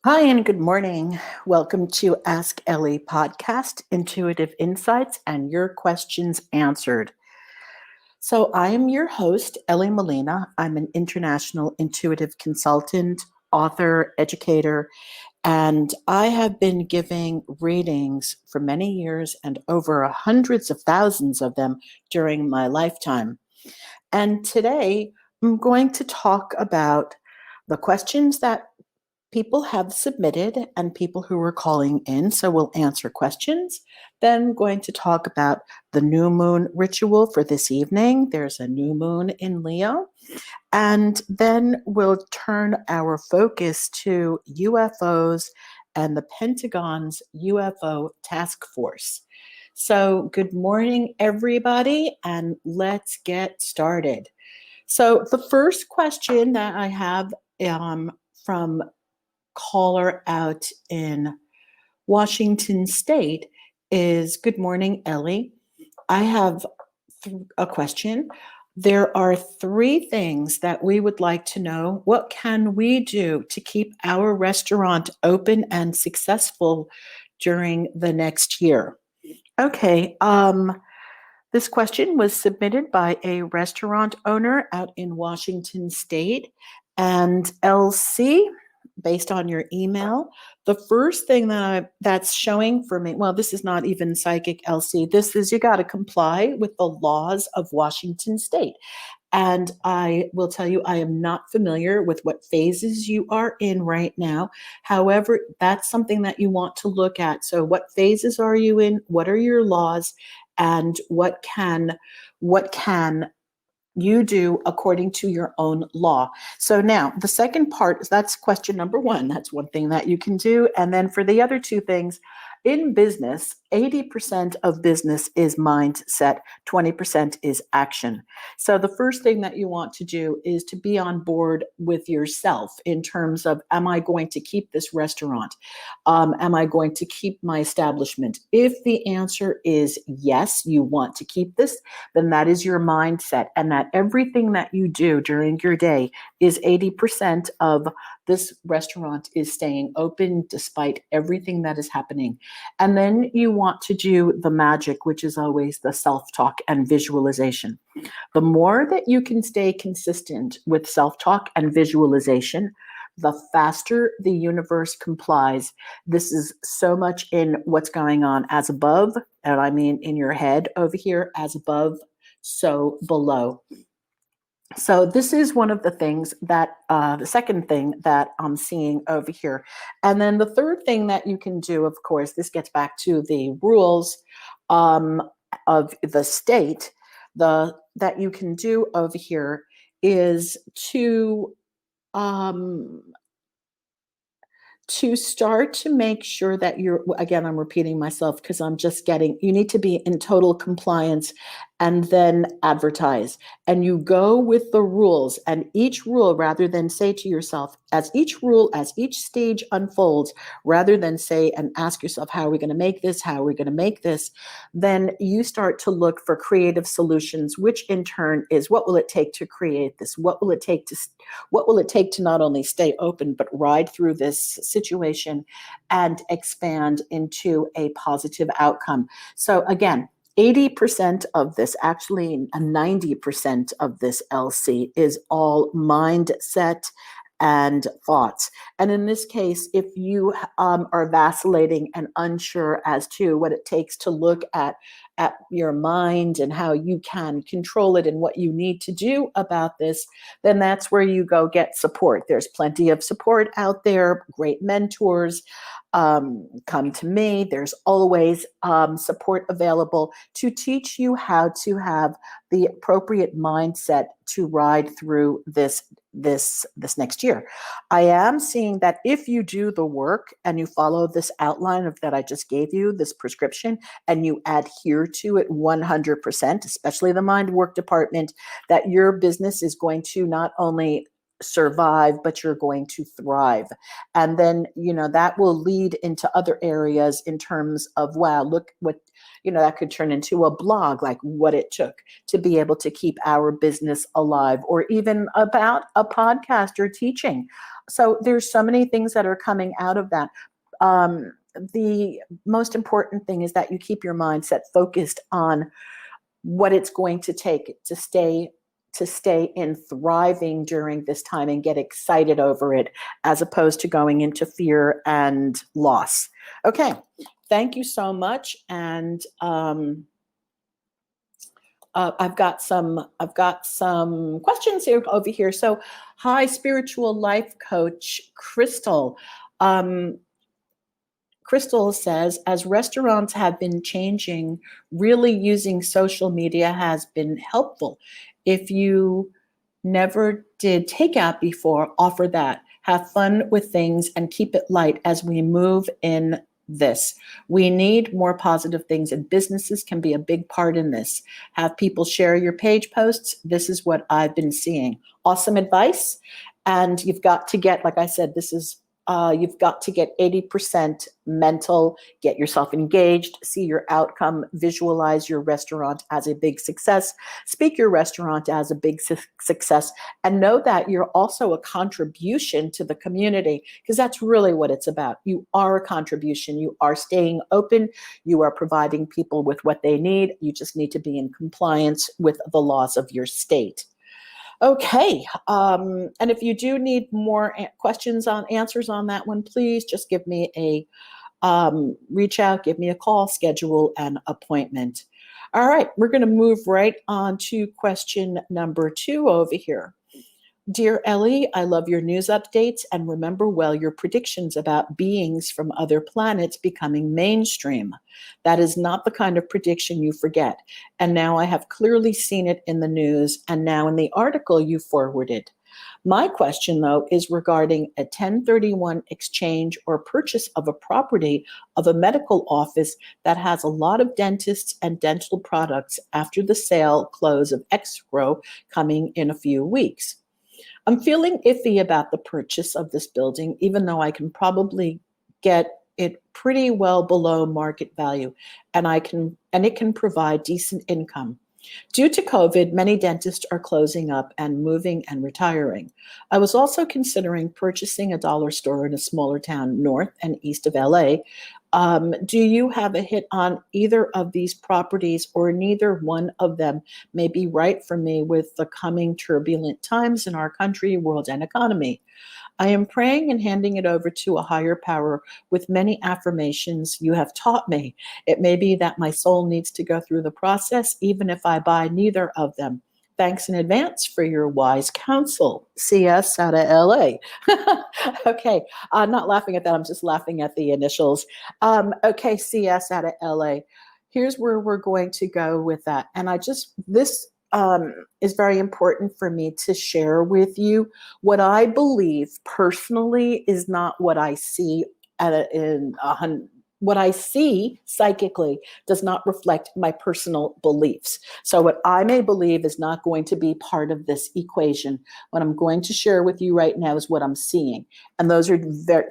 Hi, and good morning. Welcome to Ask Ellie podcast, intuitive insights and your questions answered. So, I am your host, Ellie Molina. I'm an international intuitive consultant, author, educator, and I have been giving readings for many years and over hundreds of thousands of them during my lifetime. And today, I'm going to talk about the questions that people have submitted and people who are calling in. So we'll answer questions. Then going to talk about the new moon ritual for this evening. There's a new moon in Leo. And then we'll turn our focus to UFOs and the Pentagon's UFO task force. So, good morning, everybody, and let's get started. So, the first question that I have from caller out in Washington State is good morning, Ellie. I have a question. There are three things that we would like to know. What can we do to keep our restaurant open and successful during the next year? Okay. This question was submitted by a restaurant owner out in Washington State. And LC, based on your email, the first thing that's showing for me, well, this is not even psychic, LC. This is you got to comply with the laws of Washington State. And I will tell you, I am not familiar with what phases you are in right now. However, that's something that you want to look at. So, what phases are you in? What are your laws? And what can you do according to your own law? So now the second part is that's question number one. That's one thing that you can do. And then for the other two things, in business, 80% of business is mindset, 20% is action. So the first thing that you want to do is to be on board with yourself in terms of, am I going to keep this restaurant? Am I going to keep my establishment? If the answer is yes, you want to keep this, then that is your mindset, and that everything that you do during your day is 80% of this restaurant is staying open despite everything that is happening. And then you want to do the magic, which is always the self talk and visualization. The more that you can stay consistent with self talk and visualization, the faster the universe complies. This is so much in what's going on as above, and I mean in your head over here, as above, so below. So this is one of the things that the second thing that I'm seeing over here. And then the third thing that you can do, of course, this gets back to the rules um, of the state. The that you can do over here is um, to start to make sure that you're, again, I'm repeating myself because I'm just getting, you need to be in total compliance and then advertise. And you go with the rules, and each rule, rather than say to yourself, as each rule, as each stage unfolds, rather than say and ask yourself, how are we going to make this? How are we going to make this? Then you start to look for creative solutions, which in turn is, what will it take to create this? What will it take to not only stay open, but ride through this situation and expand into a positive outcome? So again, 80% of this, actually 90% of this LC, is all mindset and thoughts. And in this case, if you are vacillating and unsure as to what it takes to look at your mind and how you can control it and what you need to do about this, then that's where you go get support. There's plenty of support out there, great mentors. Come to me. There's always support available to teach you how to have the appropriate mindset to ride through this next year. I am seeing that if you do the work and you follow this outline of that I just gave you, this prescription, and you adhere to it 100%, especially the mind work department, that your business is going to not only survive, but you're going to thrive. And then, that will lead into other areas in terms of, wow, look what, that could turn into a blog, like what it took to be able to keep our business alive, or even about a podcast or teaching. So there's so many things that are coming out of that. The most important thing is that you keep your mindset focused on what it's going to take to stay in thriving during this time and get excited over it, as opposed to going into fear and loss. Okay, thank you so much. And I've got some questions here over here. So, hi, spiritual life coach Crystal. Crystal says, as restaurants have been changing, really using social media has been helpful. If you never did takeout before, offer that. Have fun with things and keep it light as we move in this. We need more positive things, and businesses can be a big part in this. Have people share your page posts. This is what I've been seeing. Awesome advice. And you've got to get, like I said, you've got to get 80% mental, get yourself engaged, see your outcome, visualize your restaurant as a big success, speak your restaurant as a big success, and know that you're also a contribution to the community, because that's really what it's about. You are a contribution. You are staying open. You are providing people with what they need. You just need to be in compliance with the laws of your state. Okay, and if you do need more answers on that one, please just give me a reach out, give me a call, schedule an appointment. All right, we're going to move right on to question number 2 over here. Dear Ellie, I love your news updates and remember well your predictions about beings from other planets becoming mainstream. That is not the kind of prediction you forget. And now I have clearly seen it in the news and now in the article you forwarded. My question, though, is regarding a 1031 exchange or purchase of a property of a medical office that has a lot of dentists and dental products after the sale close of escrow coming in a few weeks. I'm feeling iffy about the purchase of this building, even though I can probably get it pretty well below market value, and it can provide decent income. Due to COVID, many dentists are closing up and moving and retiring. I was also considering purchasing a dollar store in a smaller town north and east of LA. Do you have a hit on either of these properties, or neither one of them may be right for me with the coming turbulent times in our country, world, and economy? I am praying and handing it over to a higher power with many affirmations you have taught me. It may be that my soul needs to go through the process, even if I buy neither of them. Thanks in advance for your wise counsel. CS out of LA. Okay, I'm not laughing at that. I'm just laughing at the initials. Okay, CS out of LA. Here's where we're going to go with that. And this is very important for me to share with you. What I believe personally is not what I see what I see psychically does not reflect my personal beliefs. So what I may believe is not going to be part of this equation. What I'm going to share with you right now is what I'm seeing. And those are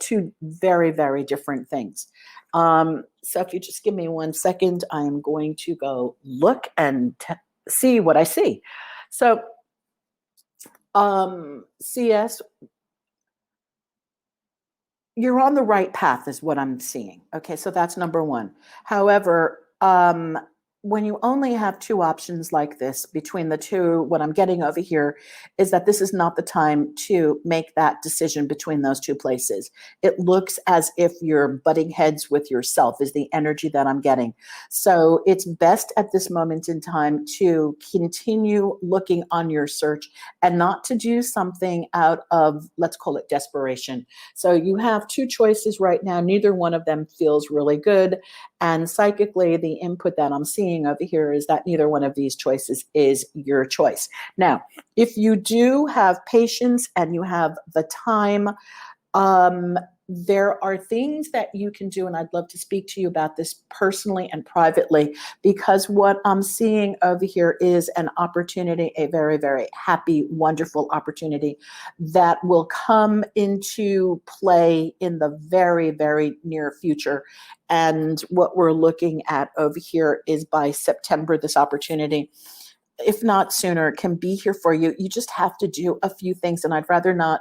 two very, very different things. So if you just give me 1 second, I am going to go look and see what I see. So CS, you're on the right path is what I'm seeing. Okay, so that's number 1. However, when you only have 2 options like this between the two, what I'm getting over here is that this is not the time to make that decision between those 2 places. It looks as if you're butting heads with yourself is the energy that I'm getting. So it's best at this moment in time to continue looking on your search and not to do something out of, let's call it desperation. So you have 2 choices right now. Neither one of them feels really good. And psychically, the input that I'm seeing over here is that neither one of these choices is your choice. Now, if you do have patience and you have the time, There are things that you can do, and I'd love to speak to you about this personally and privately, because what I'm seeing over here is an opportunity, a very, very happy, wonderful opportunity that will come into play in the very, very near future. And what we're looking at over here is by September, this opportunity, if not sooner, can be here for you. You just have to do a few things, and I'd rather not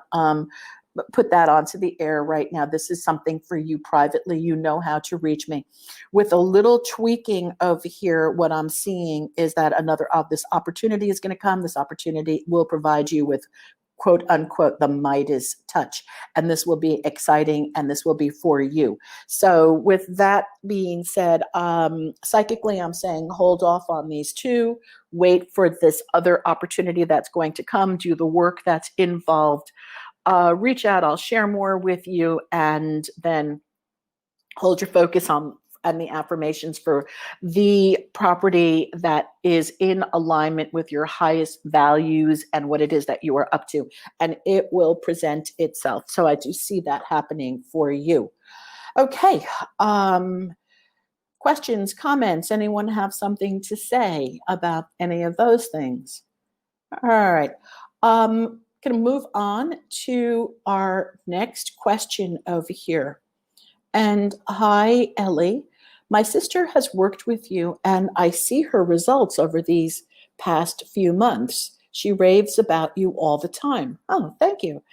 put that onto the air right now. This is something for you privately. You know how to reach me. With a little tweaking over here, what I'm seeing is that another of this opportunity is going to come. This opportunity will provide you with, quote unquote, the Midas touch. And this will be exciting, and this will be for you. So with that being said, psychically, I'm saying hold off on these two, wait for this other opportunity that's going to come, do the work that's involved, reach out, I'll share more with you, and then hold your focus on and the affirmations for the property that is in alignment with your highest values and what it is that you are up to, and it will present itself. So I do see that happening for you. Okay. Questions, comments, anyone have something to say about any of those things? All right. Going to move on to our next question over here. And hi, Ellie. My sister has worked with you, and I see her results over these past few months. She raves about you all the time. Oh, thank you.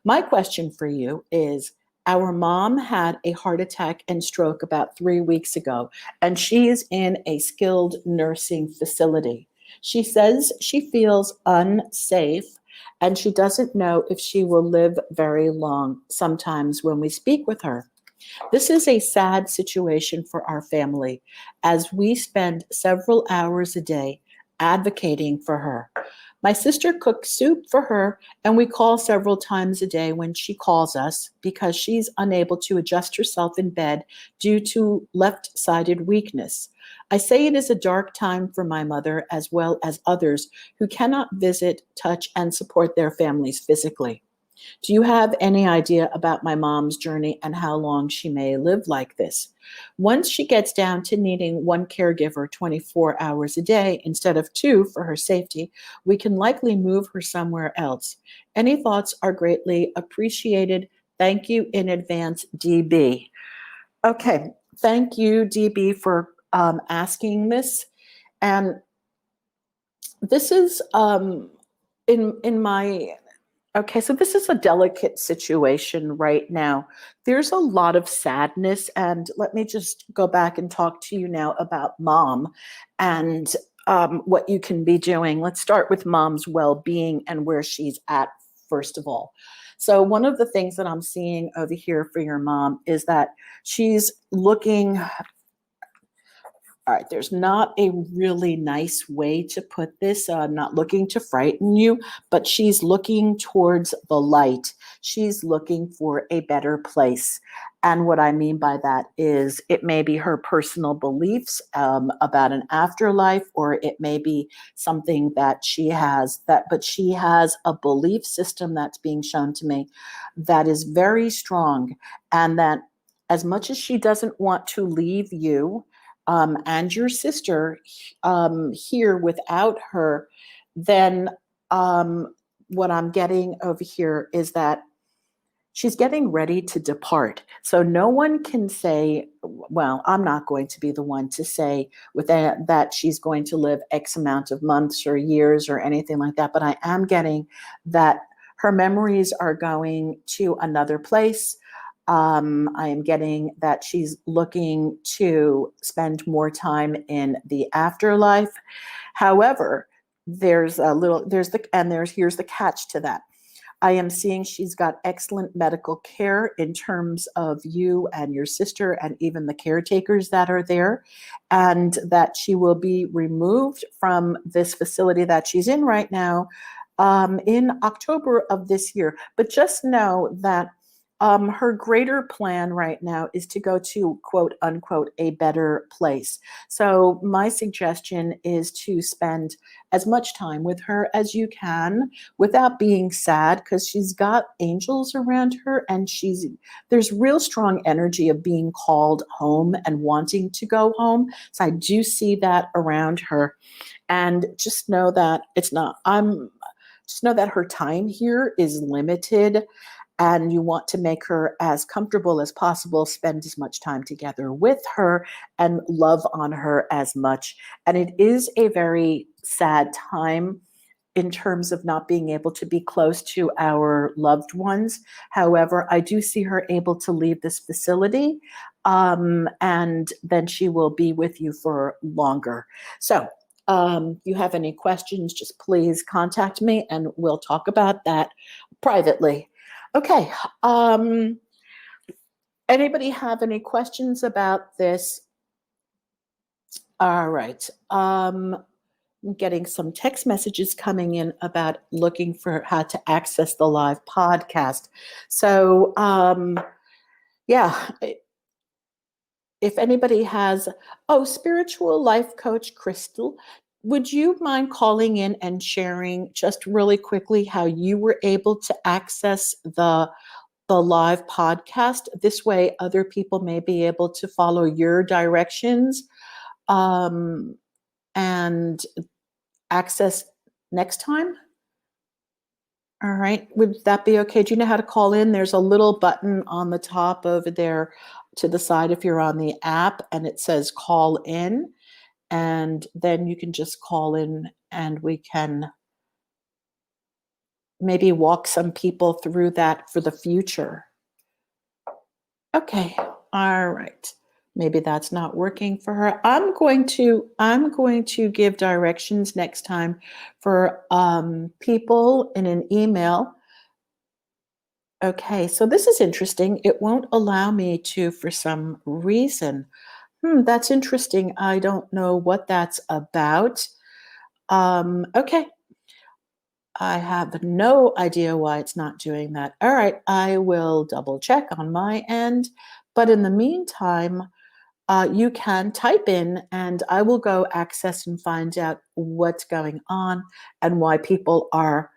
My question for you is, our mom had a heart attack and stroke about 3 weeks ago, and she is in a skilled nursing facility. She says she feels unsafe, and she doesn't know if she will live very long sometimes when we speak with her. This is a sad situation for our family, as we spend several hours a day advocating for her. My sister cooks soup for her, and we call several times a day when she calls us because she's unable to adjust herself in bed due to left-sided weakness. I say it is a dark time for my mother as well as others who cannot visit, touch, and support their families physically. Do you have any idea about my mom's journey and how long she may live like this? Once she gets down to needing one caregiver 24 hours a day instead of two for her safety, we can likely move her somewhere else. Any thoughts are greatly appreciated. Thank you in advance, DB. Okay, thank you, DB, for asking this. And this is in my okay, so this is a delicate situation right now. There's a lot of sadness, and let me just go back and talk to you now about mom and what you can be doing. Let's start with mom's well-being and where she's at, first of all. So one of the things that I'm seeing over here for your mom is that she's looking. All right, there's not a really nice way to put this. I'm not looking to frighten you, but she's looking towards the light. She's looking for a better place. And what I mean by that is it may be her personal beliefs about an afterlife, or it may be something that she has but she has a belief system that's being shown to me that is very strong, and that as much as she doesn't want to leave you, and your sister here without her, then what I'm getting over here is that she's getting ready to depart. So no one can say, well, I'm not going to be the one to say with that she's going to live X amount of months or years or anything like that, but I am getting that her memories are going to another place. I am getting that she's looking to spend more time in the afterlife. However, here's the catch to that. I am seeing she's got excellent medical care in terms of you and your sister and even the caretakers that are there, and that she will be removed from this facility that she's in right now in October of this year. But just know that Her greater plan right now is to go to quote unquote a better place. So my suggestion is to spend as much time with her as you can without being sad, because she's got angels around her, and there's real strong energy of being called home and wanting to go home. So I do see that around her. And just know that it's not I'm just know that her time here is limited, and you want to make her as comfortable as possible, spend as much time together with her, and love on her as much. And it is a very sad time in terms of not being able to be close to our loved ones. However, I do see her able to leave this facility, and then she will be with you for longer. So, you have any questions, just please contact me and we'll talk about that privately. Okay. Anybody have any questions about this? All right. I'm getting some text messages coming in about looking for how to access the live podcast. So, yeah, if anybody has, spiritual life coach Crystal, would you mind calling in and sharing just really quickly how you were able to access the live podcast? This way, other people may be able to follow your directions, um, and access next time. All right. Would that be okay? Do you know how to call in? There's a little button on the top over there to the side if you're on the app, and it says call in. And then you can just call in and we can maybe walk some people through that for the future. Okay. All right. Maybe that's not working for her. I'm going to give directions next time for people in an email. Okay, so this is interesting. It won't allow me to for some reason. That's interesting. I don't know what that's about. Okay, I have no idea why it's not doing that. All right, I will double check on my end. But in the meantime, you can type in and I will go access and find out what's going on and why people are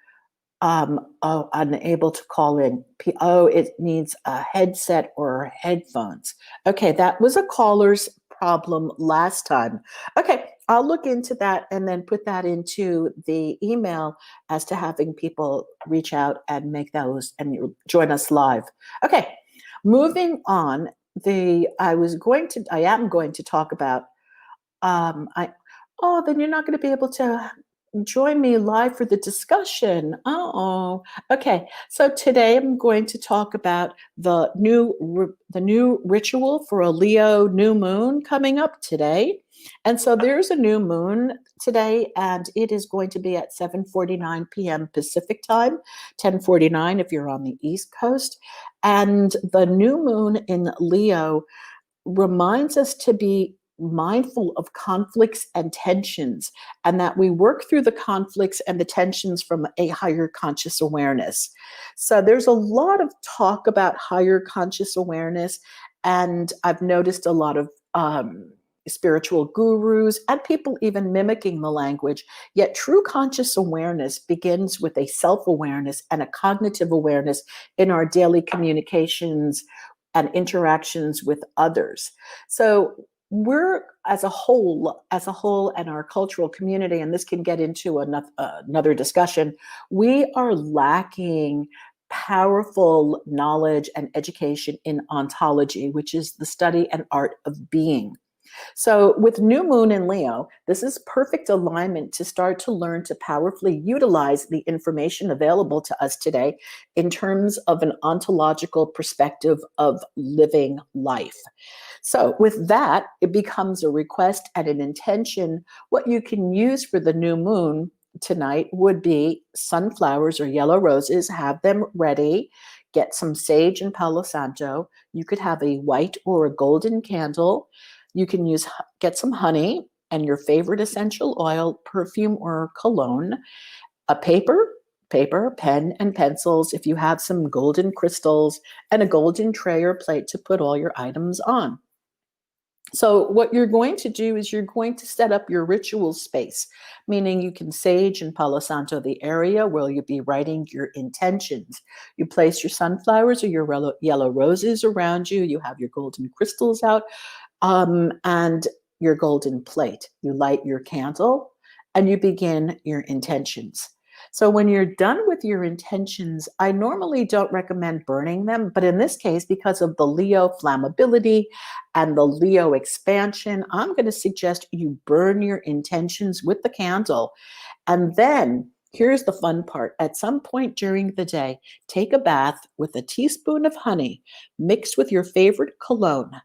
unable to call in. It needs a headset or headphones. Okay, that was a caller's problem last time. Okay, I'll look into that and then put that into the email as to having people reach out and make those and join us live. Okay, moving on. I am going to talk about, I, oh, then you're not going to be able to join me live for the discussion. Oh, okay. So today I'm going to talk about the new ritual for a Leo new moon coming up today. And so there's a new moon today, and it is going to be at 7:49 p.m. Pacific time, 10:49 if you're on the East Coast. And the new moon in Leo reminds us to be mindful of conflicts and tensions, and that we work through the conflicts and the tensions from a higher conscious awareness. So there's a lot of talk about higher conscious awareness, and I've noticed a lot of spiritual gurus and people even mimicking the language. Yet true conscious awareness begins with a self-awareness and a cognitive awareness in our daily communications and interactions with others. So we're as a whole, and our cultural community, and this can get into another discussion, we are lacking powerful knowledge and education in ontology, which is the study and art of being. So with new moon in Leo, this is perfect alignment to start to learn to powerfully utilize the information available to us today in terms of an ontological perspective of living life. So with that, it becomes a request and an intention. What you can use for the new moon tonight would be sunflowers or yellow roses. Have them ready. Get some sage and Palo Santo. You could have a white or a golden candle. You can get some honey and your favorite essential oil, perfume, or cologne, a paper, paper, pen, and pencils, if you have some golden crystals, and a golden tray or plate to put all your items on. So what you're going to do is you're going to set up your ritual space, meaning you can sage and Palo Santo the area where you'll be writing your intentions. You place your sunflowers or your yellow roses around you. You have your golden crystals out, and your golden plate. You light your candle and you begin your intentions. So when you're done with your intentions, I normally don't recommend burning them, but in this case, because of the Leo flammability and the Leo expansion, I'm going to suggest you burn your intentions with the candle. And then here's the fun part. At some point during the day, take a bath with a teaspoon of honey mixed with your favorite cologne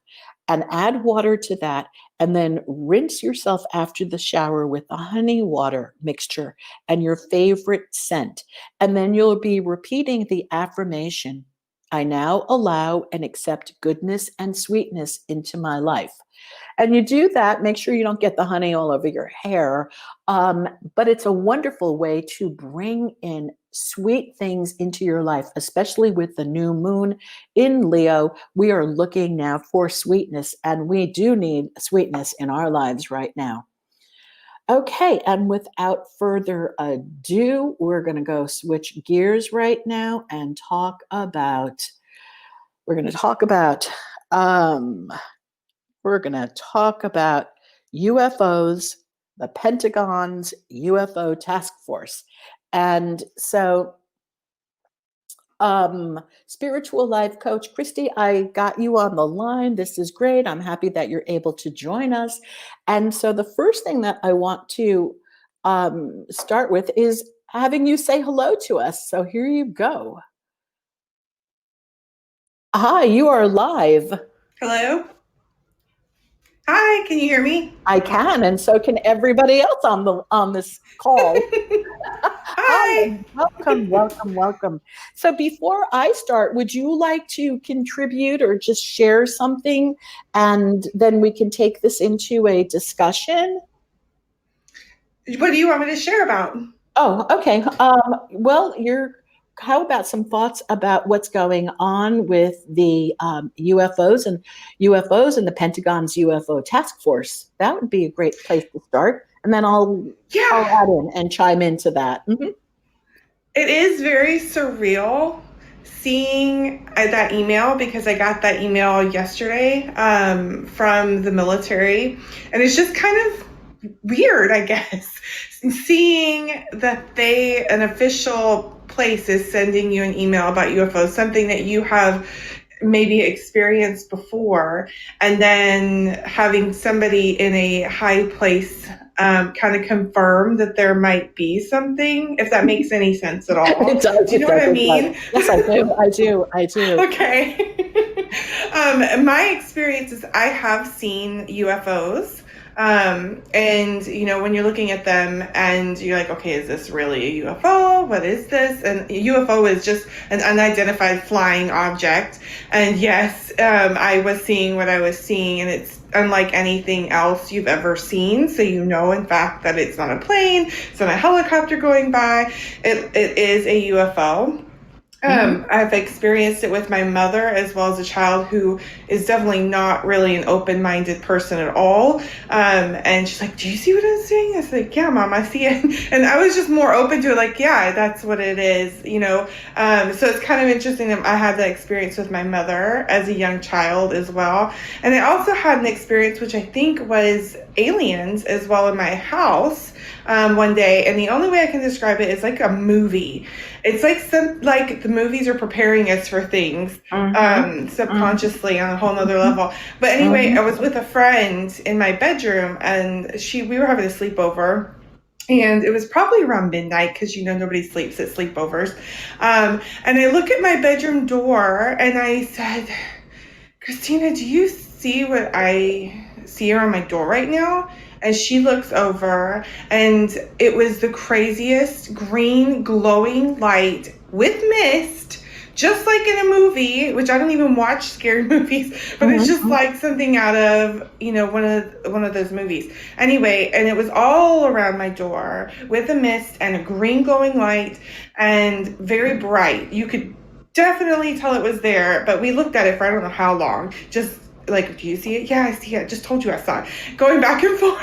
and add water to that, and then rinse yourself after the shower with the honey water mixture and your favorite scent. And then you'll be repeating the affirmation, I now allow and accept goodness and sweetness into my life. And you do that, make sure you don't get the honey all over your hair. But it's a wonderful way to bring in sweet things into your life, especially with the new moon in Leo. We are looking now for sweetness, and we do need sweetness in our lives right now. Okay, and without further ado, we're going to go switch gears right now and we're going to talk about UFOs, the Pentagon's UFO task force. And so, spiritual life coach Christy, I got you on the line. This is great. I'm happy that you're able to join us. And so the first thing that I want to start with is having you say hello to us. So here you go. Hi, you are live. Hello? Hi, can you hear me? I can, and so can everybody else on this call. Hi. Welcome. So before I start, would you like to contribute or just share something, and then we can take this into a discussion? What do you want me to share about? Oh, okay. Well, how about some thoughts about what's going on with the UFOs and the Pentagon's UFO task force? That would be a great place to start. And then I'll add in and chime into that. Mm-hmm. It is very surreal seeing that email, because I got that email yesterday from the military. And it's just kind of weird, I guess, seeing that an official place is sending you an email about UFOs, something that you have maybe experienced before, and then having somebody in a high place kind of confirm that there might be something, if that makes any sense at all. It does. Do you know what I mean? Yes, I do. Okay. My experience is I have seen UFOs. And when you're looking at them and you're like, okay, is this really a UFO? What is this? And a UFO is just an unidentified flying object. And yes, I was seeing what I was seeing, and it's unlike anything else you've ever seen. So in fact, that it's not a plane, it's not a helicopter going by. It is a UFO. I've experienced it with my mother, as well as a child who is definitely not really an open-minded person at all. And she's like, do you see what I'm seeing? I was like, yeah, Mom, I see it. And I was just more open to it, like, yeah, that's what it is, So it's kind of interesting that I had that experience with my mother as a young child as well. And I also had an experience, which I think was aliens as well, in my house one day. And the only way I can describe it is like a movie. It's like the movies are preparing us for things subconsciously on a whole nother level. But anyway, I was with a friend in my bedroom, and we were having a sleepover. And it was probably around midnight, because nobody sleeps at sleepovers. And I look at my bedroom door and I said, Christina, do you see what I see around my door right now? And she looks over, and it was the craziest green glowing light with mist just like in a movie, which I don't even watch scary movies, but it's just Mhm. like something out of, one of those movies. Anyway, and it was all around my door with a mist and a green glowing light and very bright. You could definitely tell it was there, but we looked at it for I don't know how long. Just like, do you see it? Yeah, I see it. I just told you I saw it. Going back and forth.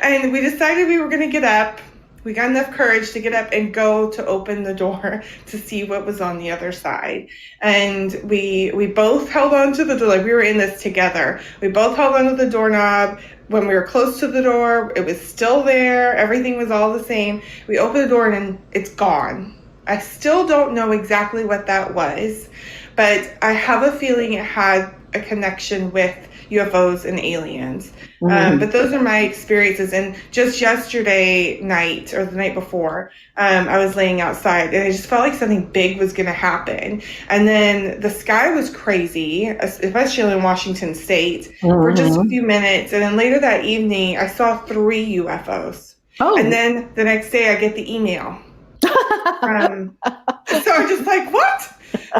And we decided we were going to get up. We got enough courage to get up and go to open the door to see what was on the other side. And we both held on to the door, like we were in this together. We both held onto the doorknob. When we were close to the door, it was still there. Everything was all the same. We opened the door and it's gone. I still don't know exactly what that was, but I have a feeling it had a connection with UFOs and aliens. Mhm. But those are my experiences. And just yesterday night or the night before, I was laying outside and I just felt like something big was going to happen. And then the sky was crazy, especially in Washington State, for just a Mhm. few minutes. And then later that evening, I saw 3 UFOs. And Oh. then the next day, I get the email. So I'm just like, what?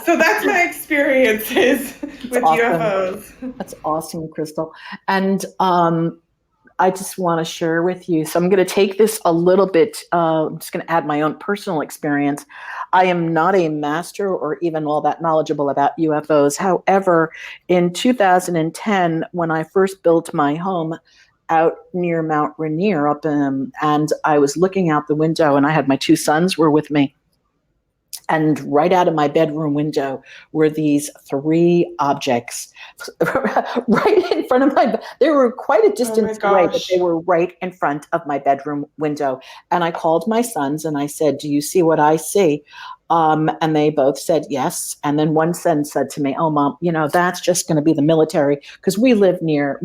So that's my experiences It's with awesome. UFOs. That's awesome, Crystal. And I just want to share with you. So I'm going to take this a little bit. I'm just going to add my own personal experience. I am not a master or even all that knowledgeable about UFOs. However, in 2010, when I first built my home out near Mount Rainier, and I was looking out the window, and I had my two sons were with me. And right out of my bedroom window were these three objects right in front of my. They were quite a Oh my distance away, but they gosh. were right in front of my bedroom window. And I called my sons and I said, "Do you see what I see?" And they both said yes. And then one son said to me, "Oh, Mom, that's just going to be the military because we lived near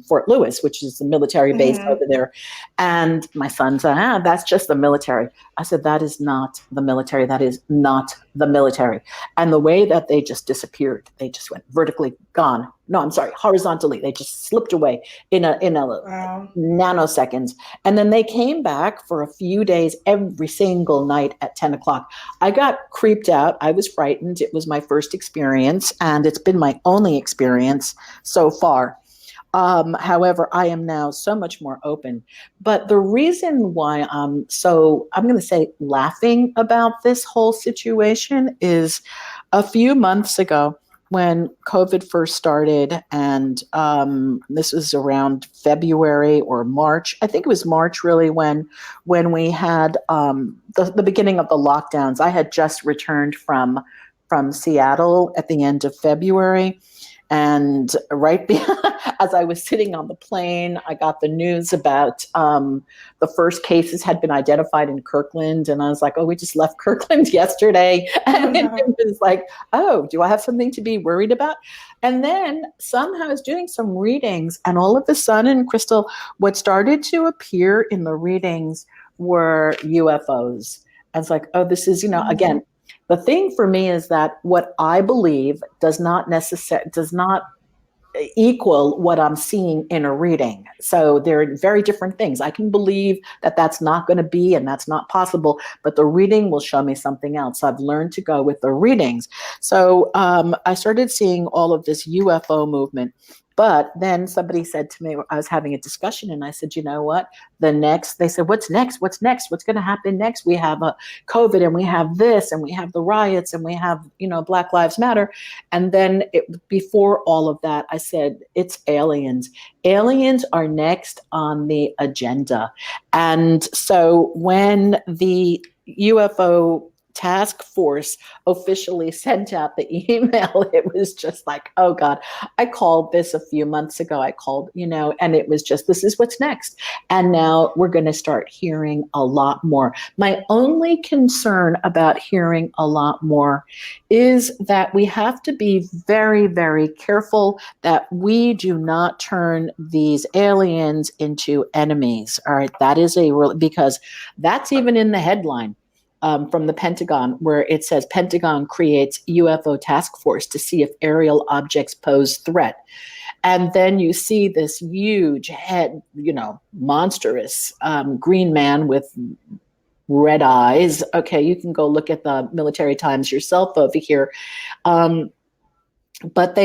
Fort Lewis, which is the military base Mm-hmm. over there." And my son said, "That's just the military." I said, "That is not the military. That is not the military." And the way that they just disappeared, they just went vertically gone. No, I'm sorry, horizontally. They just slipped away in a Wow. nanoseconds. And then they came back for a few days every single night at 10 o'clock. I got creeped out. I was frightened. It was my first experience, and it's been my only experience so far. However, I am now so much more open. But the reason why I'm going to say, laughing about this whole situation is a few months ago when COVID first started, and this was around February or March. I think it was March, really, when we had the beginning of the lockdowns. I had just returned from Seattle at the end of February. And as I was sitting on the plane, I got the news about the first cases had been identified in Kirkland. And I was like, oh, we just left Kirkland yesterday. Oh And it no. was like, oh, do I have something to be worried about? And then somehow I was doing some readings, and all of a sudden, Crystal, what started to appear in the readings were UFOs. And it's like, oh, this is, Mm-hmm. again, the thing for me is that what I believe does not equal what I'm seeing in a reading. So they're very different things. I can believe that that's not going to be and that's not possible, but the reading will show me something else. So I've learned to go with the readings. So I started seeing all of this UFO movement. But then somebody said to me, I was having a discussion, and I said, you know what? They said, what's next? What's next? What's going to happen next? We have a COVID, and we have this, and we have the riots, and we have, Black Lives Matter. And then before all of that, I said, it's aliens. Aliens are next on the agenda. And so when the UFO task force officially sent out the email, it was just like, oh God. I called this a few months ago. I called, and it was just, this is what's next. And now we're going to start hearing a lot more. My only concern about hearing a lot more is that we have to be very, very careful that we do not turn these aliens into enemies. All right. That is because that's even in the headline. From the Pentagon, where it says Pentagon creates UFO task force to see if aerial objects pose threat. And then you see this huge head, monstrous green man with red eyes. Okay, you can go look at the Military Times yourself over here. Um, but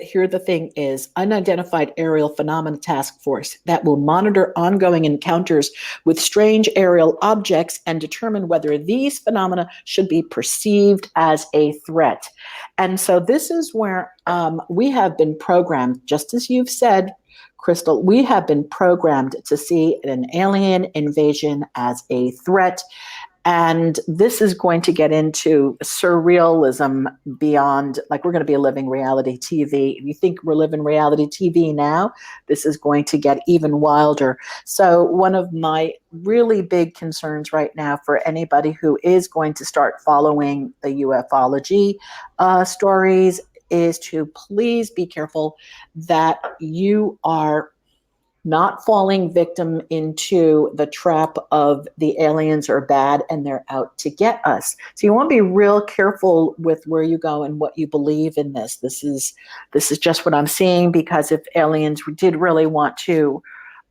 here the thing is, unidentified aerial phenomena task force that will monitor ongoing encounters with strange aerial objects and determine whether these phenomena should be perceived as a threat. And so this is where we have been programmed, just as you've said, Crystal, we have been programmed to see an alien invasion as a threat. And this is going to get into surrealism beyond, like, we're going to be living reality TV. If you think we're living reality TV now, this is going to get even wilder. So, one of my really big concerns right now for anybody who is going to start following the ufology stories is to please be careful that you are not falling victim into the trap of the aliens are bad and they're out to get us. So you want to be real careful with where you go and what you believe in this. This is just what I'm seeing, because if aliens did really want to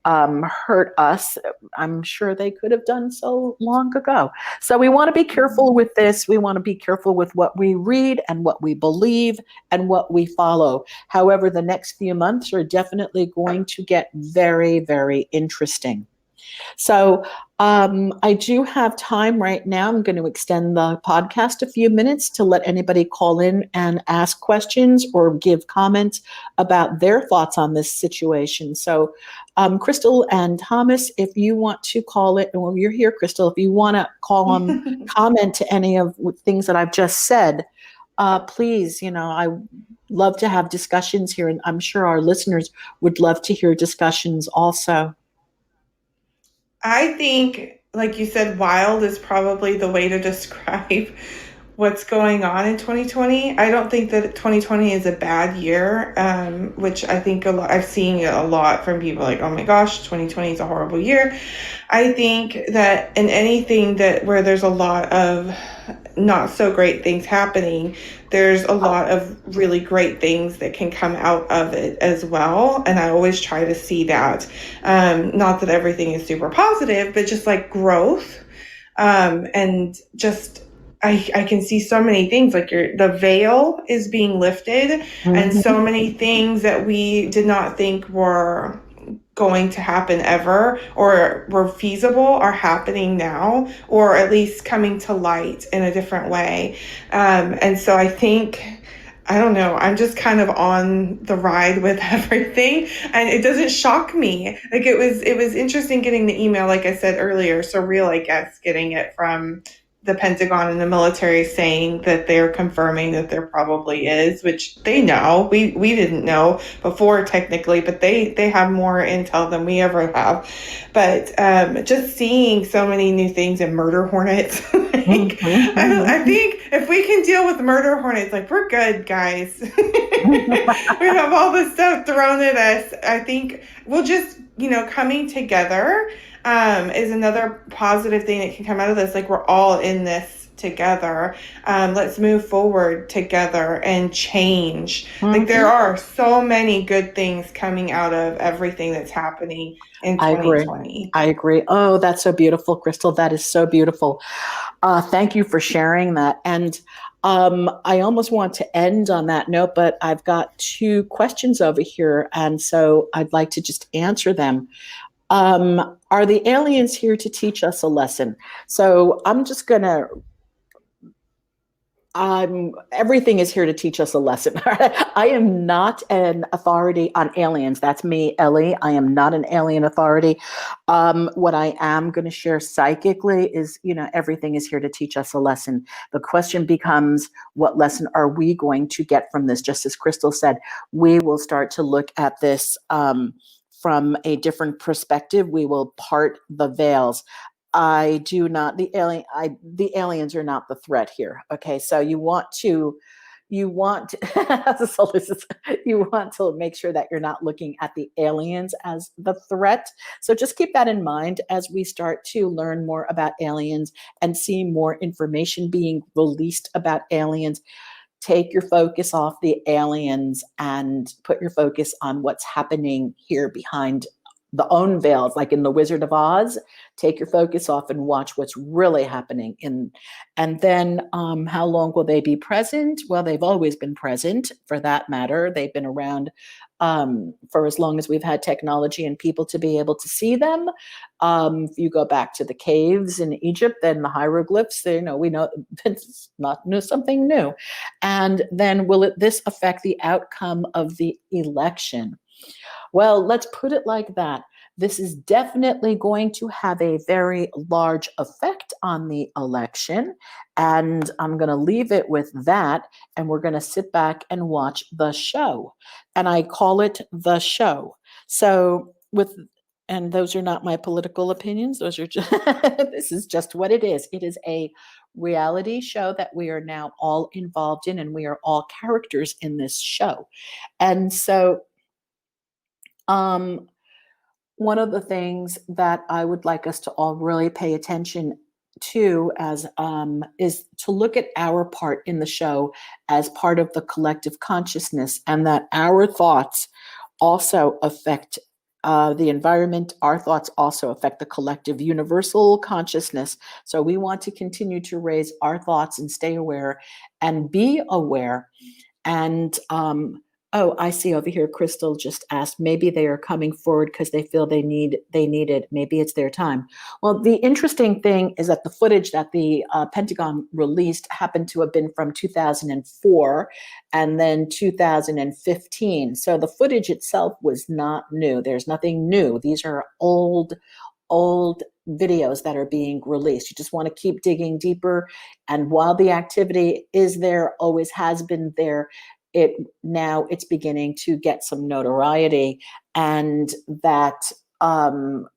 hurt us, I'm sure they could have done so long ago. So we want to be careful with this. We want to be careful with what we read and what we believe and what we follow. However, the next few months are definitely going to get very, very interesting. So I do have time right now. I'm going to extend the podcast a few minutes to let anybody call in and ask questions or give comments about their thoughts on this situation. So Crystal and Thomas, if you want to call it, well, you're here, Crystal, if you want to call them, comment to any of the things that I've just said, please, I love to have discussions here, and I'm sure our listeners would love to hear discussions also. I think, like you said, wild is probably the way to describe what's going on in 2020. I don't think that 2020 is a bad year, which I think I've seen a lot from people like, oh my gosh, 2020 is a horrible year. I think that in anything where there's a lot of not so great things happening, there's a lot of really great things that can come out of it as well. And I always try to see that. Not that everything is super positive, but just like growth. And just, I can see so many things, like the veil is being lifted, and so many things that we did not think were going to happen ever or were feasible are happening now, or at least coming to light in a different way. And so I think, I don't know, I'm just kind of on the ride with everything, and it doesn't shock me. Like, it was interesting getting the email, like I said earlier, surreal, I guess, getting it from the Pentagon and the military saying that they're confirming that there probably is, which they know. We didn't know before technically, but they have more intel than we ever have. But just seeing so many new things in murder hornets, I think if we can deal with murder hornets, like, we're good, guys. We have all this stuff thrown at us. I think we'll just, coming together is another positive thing that can come out of this. Like, we're all in this together. Let's move forward together and change. Like, there are so many good things coming out of everything that's happening in 2020. I agree. Oh, that's so beautiful, Crystal. That is so beautiful. Thank you for sharing that. And I almost want to end on that note, but I've got two questions over here, and so I'd like to just answer them. Are the aliens here to teach us a lesson? So I'm just going to everything is here to teach us a lesson. I am not an authority on aliens. That's me, Ellie. I am not an alien authority. What I am going to share psychically is, everything is here to teach us a lesson. The question becomes, what lesson are we going to get from this? Just as Crystal said, we will start to look at this from a different perspective. We will part the veils. I do not, the aliens are not the threat here. Okay. So you want to you want make sure that you're not looking at the aliens as the threat. So just keep that in mind as we start to learn more about aliens and see more information being released about aliens. Take your focus off the aliens and put your focus on what's happening here behind the unveils, like in The Wizard of Oz. Take your focus off and watch what's really happening. And then how long will they be present? Well, they've always been present, for that matter. They've been around for as long as we've had technology and people to be able to see them. If you go back to the caves in Egypt, then the hieroglyphs, we know it's not something new. And then this affect the outcome of the election? Well, let's put it like that. This is definitely going to have a very large effect on the election. And I'm going to leave it with that. And we're going to sit back and watch the show. And I call it The Show. So and those are not my political opinions. Those are just, this is just what it is. It is a reality show that we are now all involved in, and we are all characters in this show. And so, one of the things that I would like us to all really pay attention to is to look at our part in the show as part of the collective consciousness, and that our thoughts also affect the environment. Our thoughts also affect the collective universal consciousness. So we want to continue to raise our thoughts and stay aware and be aware. And I see over here, Crystal just asked, maybe they are coming forward because they feel they need it. Maybe it's their time. Well, the interesting thing is that the footage that the Pentagon released happened to have been from 2004 and then 2015. So the footage itself was not new. There's nothing new. These are old videos that are being released. You just want to keep digging deeper. And while the activity is there, always has been there, it's beginning to get some notoriety, and that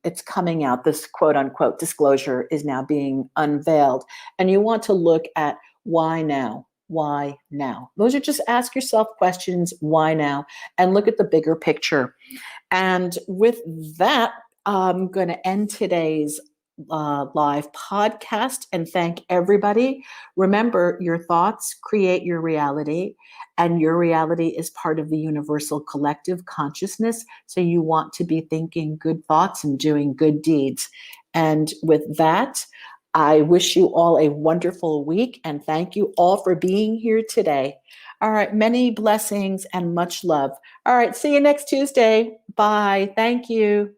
it's coming out. This quote unquote disclosure is now being unveiled. And you want to look at why now? Why now? Those are just ask yourself questions, why now? And look at the bigger picture. And with that, I'm going to end today's live podcast and thank everybody. Remember, your thoughts create your reality, and your reality is part of the universal collective consciousness. So you want to be thinking good thoughts and doing good deeds. And with that, I wish you all a wonderful week, and thank you all for being here today. All right, many blessings and much love. All right, see you next Tuesday. Bye. Thank you.